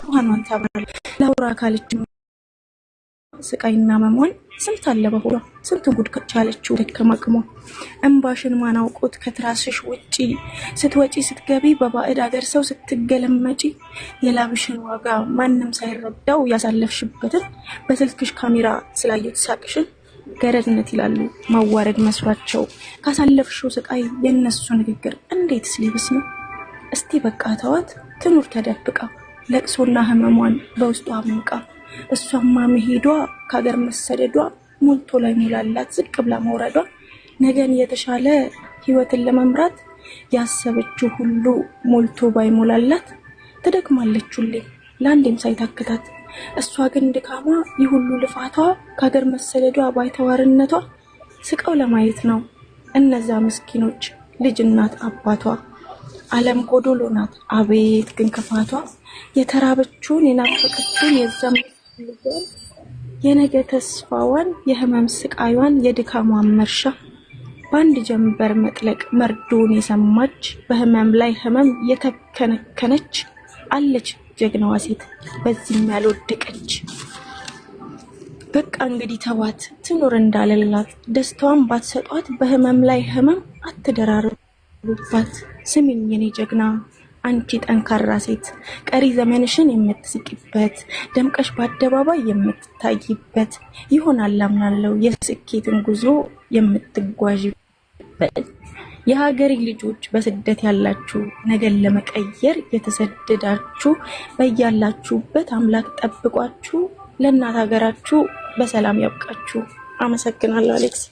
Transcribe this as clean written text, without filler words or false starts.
ዋናን ታባል ለውራ ካለች ስቃይና መሞን ስንት አለ በሆዷ ስንት ጉድ ከቻለችው ደከማቅሞ እንባሽን ማን አውቆት ከትራስሽ ውጪ ስትወጪ ስትገቢ በባዕድ አገር ሰው ስትገለመጪ የላብሽን ዋጋ ማንም ሳይረዳው ያሳለፍሽበትን በስልክሽ ካሜራ ስላዩት ሳቅሽን ገረድነት ይላሉ ማዋረድ መስሏቸው ካሳለፍሽው ስቃይ የነሱ ንግግር እንዴትስ ሊብስ ነው እስቲ በቃ ተዋት ትኑር ተደብቃ ለቅሶና ህመሟን በውስጧ አምቃ እሷማ መሄዷ ከሀገር መሰደዷ ሞልቶ ላይ ሞላላት ዝቅ ብላ መውረዷ ነገን የተሻለ ህይወትን ለመምራት ያሰበችው ሁሉ ሞልቶ ባይሞላላት ትደክማለች ሁሌ ለአንዴም ሳይታክታት እሷ ግን ድካሟ ይሁሉ ልፋቷ ከሀገር መሰደዷ ባይተዋርነቷ ስቀው ለማየት ነው እነዛ ምስኪኖች ልጅ እናት አባቷ ዓለም ጎዶሎ ናት አቤት ግን ክፋቷ የተራበችውን የናፈቀችውን የዛም የነገ ተስፋዋን የህመም ስቃዩን የድካሟን መርሻ በአንድ ጀንበር መጥለቅ መርዶን የሰማች በህመም ላይ ህመም የተከነከነች አለች ጀግናዋ ሴት በዚህም ያልወደቀች በቃ እንግዲህ ተዋት ትኑር እንዳለላት ደስታዋን ባትሰጧት በህመም ላይ ህመም አትደራርቡባት ስሚኝ የኔ ጀግና አንቺ ጠንካራ ሴት ቀሪ ዘመንሽን የምትስቂበት ደምቀሽ በአደባባይ የምትታይበት ይሆናል አምናለሁ የስኬትን ጉዞ የምትጓዥበት የሀገሪ ልጆች በስደት ያላችሁ ነገን ለመቀየር የተሰደዳችሁ በያላችሁበት አምላክ ጠብቋችሁ ለእናት ሀገራችሁ በሰላም ያብቃችሁ አመሰግናለሁ አሌክስ